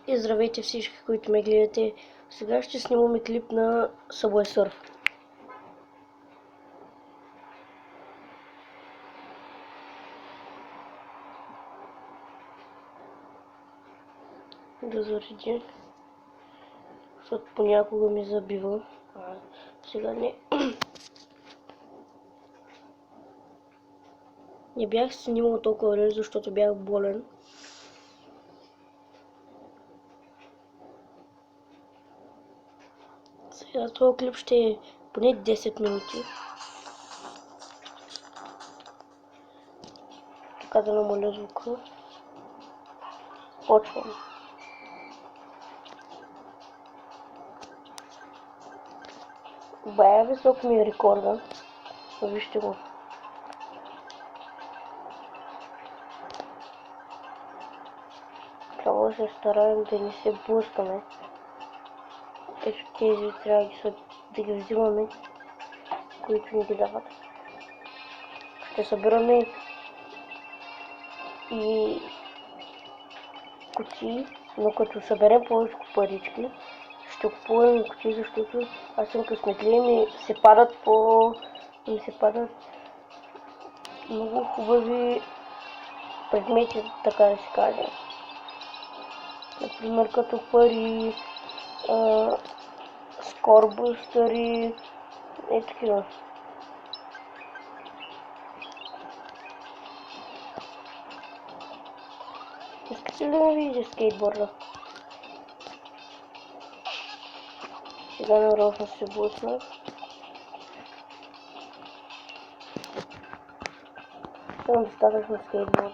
И здравейте всички, които ме гледате. Сега ще снимаме клип на Subway Surf. Да зареди, защото понякога ми забива. Сега не. Не бях снимал толкова време, защото бях болен. Сега този клип ще е поне 10 минути. Така да намаля звука. Почвам. Бая висок ми е рекорда. Вижте го. Трябва да се стараем да не се блъскаме. Ето тези трябва да ги взимаме, които ни ги дават. Ще събираме и кутии, но като съберем повече парички, ще купуваме кутии, защото аз съм късметлия и ми се падат много хубави предмети, така да се каже. Например, като пари, скорбустъри и такива. Искате ли да ме видите скейтборда? Сега нарочно се блъснах. Имам достатъчно скейтборд.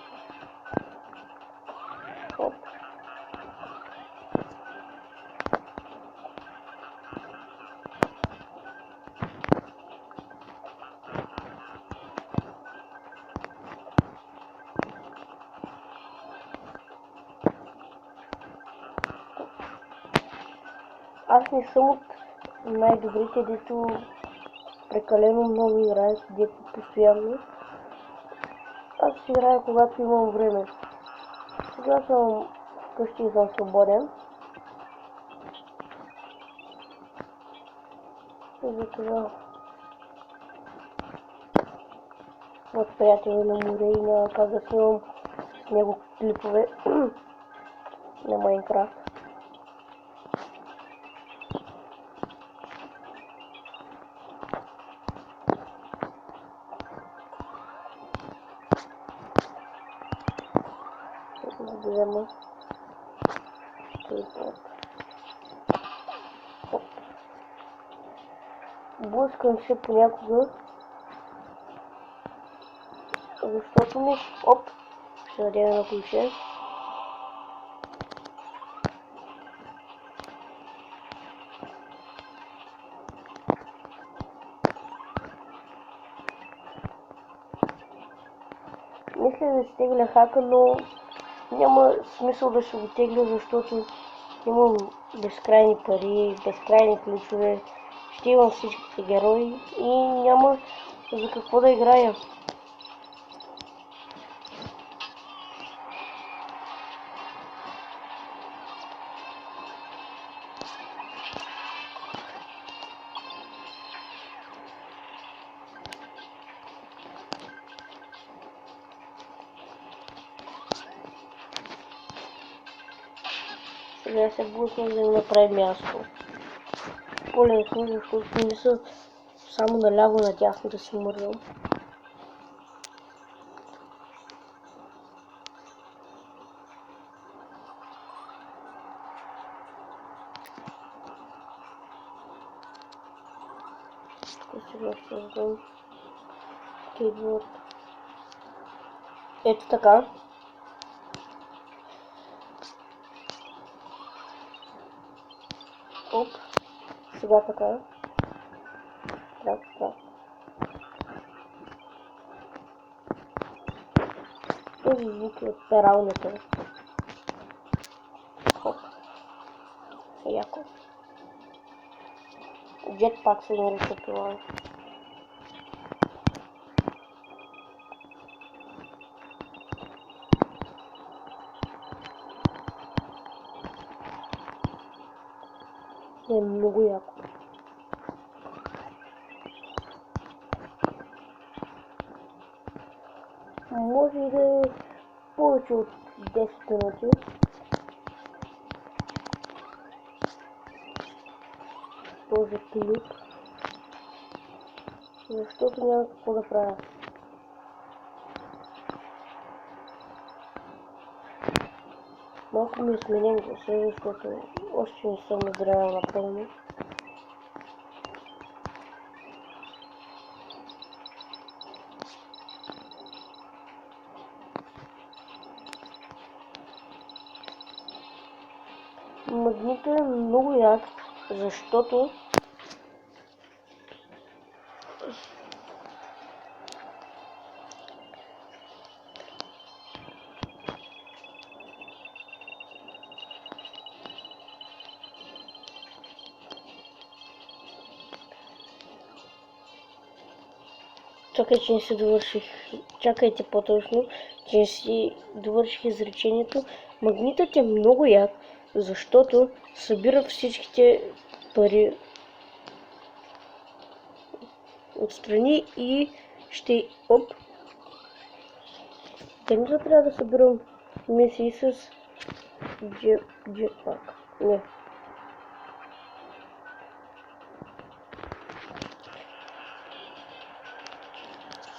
Хоп. Аз не съм от най-добрите, дето прекалено много играят, дето постоянно. Аз си играя, когато имам време. Сега съм вкъщи и съм свободен. И затова от приятели на море и няма как да снимам с него клипове на Майнкрафт. Да взема скейтборд. Блъскам се понякога, защото ми... Оп! Ще надея на ключе. Мисля да стегля хака, но няма смисъл да се го тегля, защото имам безкрайни пари, безкрайни ключове, ще имам всичките герои и няма за какво да играя. Сега се блъсна да ми направи място. По-лесно, защото не са само наляво надясно да си мърдам. Тук сега създам скейтборд. Ето така. Оп. Сега така. Така. Тези звуки от пералнята. Хоп. Яко. Jetpack се нарича това. Е много яко. Може и да е повече от 10 минути. Този клип. Защото няма какво да правя. Малко ми сменям гласа, защото още не съм назряла напълно. Магнито е много як, защото че не си довърших. Чакайте по-точно, че не си довърших изречението. Магнитът е много як, защото събира всичките пари отстрани и ще... Оп! Дали трябва да събирам мисии с джетпак? Не.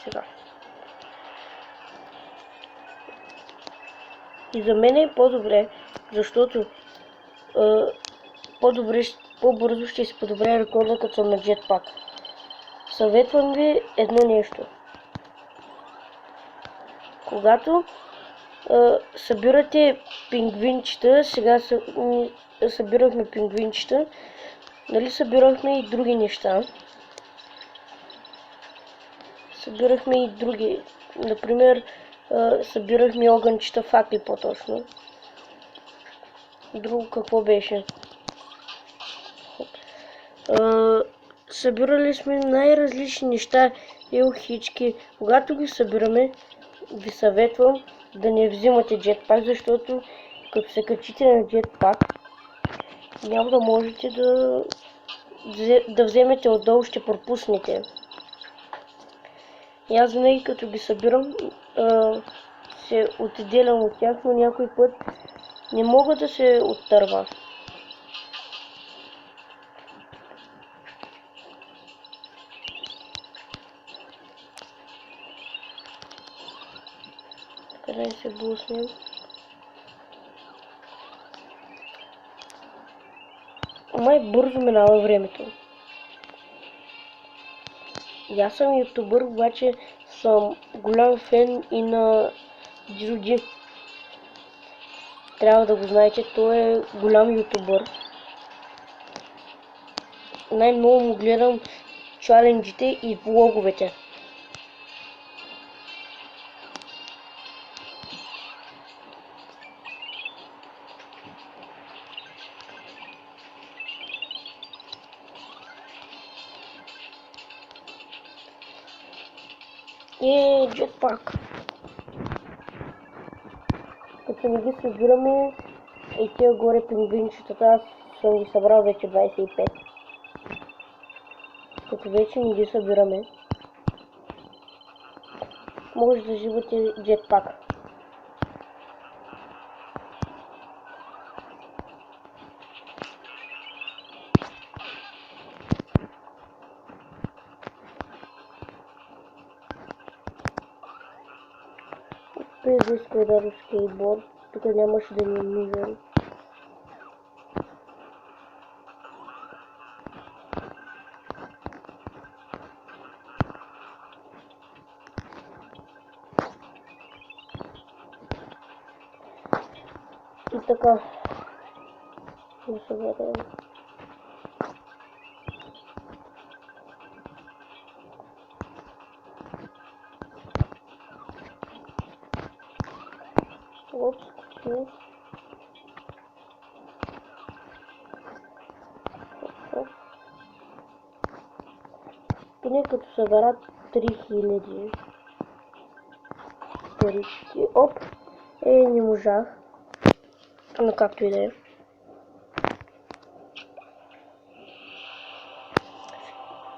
Сега. И за мен е по-добре, защото по-бързо ще си подобря рекорда, като съм на джетпак. Съветвам ви едно нещо. Когато събирате пингвинчета, сега събирахме пингвинчета, нали събирахме и други неща. Събирахме и други, например, събирахме огънчета, факли по-точно. Друго какво беше? Събирали сме най-различни неща и ухички. Когато ги събираме, ви съветвам да не взимате джетпак, защото като се качите на джетпак, няма да можете да вземете отдолу, ще пропуснете. И аз винаги като ги събирам, се отделям от тях, но някой път не мога да се оттърва. Къде се блъснем? Май бързо минава времето. И аз съм ютубър, обаче съм голям фен и на Джуди. Трябва да го знаете, той е голям ютубър. Най-много му гледам чаленджите и влоговете. И джетпак. Като не ги събираме и тия горе пингвинчетата, аз съм ги събрал вече 25. Като вече не ги събираме, може да взимате джетпак. Без да иска да скейтборд, тук нямаше да ми е нужен. И така, да се върнем. Вот, поне като съберат 3000 парички. Оп, не можах. Но както и да е.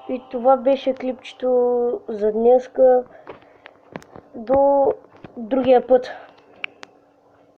И това беше клипчето за днеска. До другия път.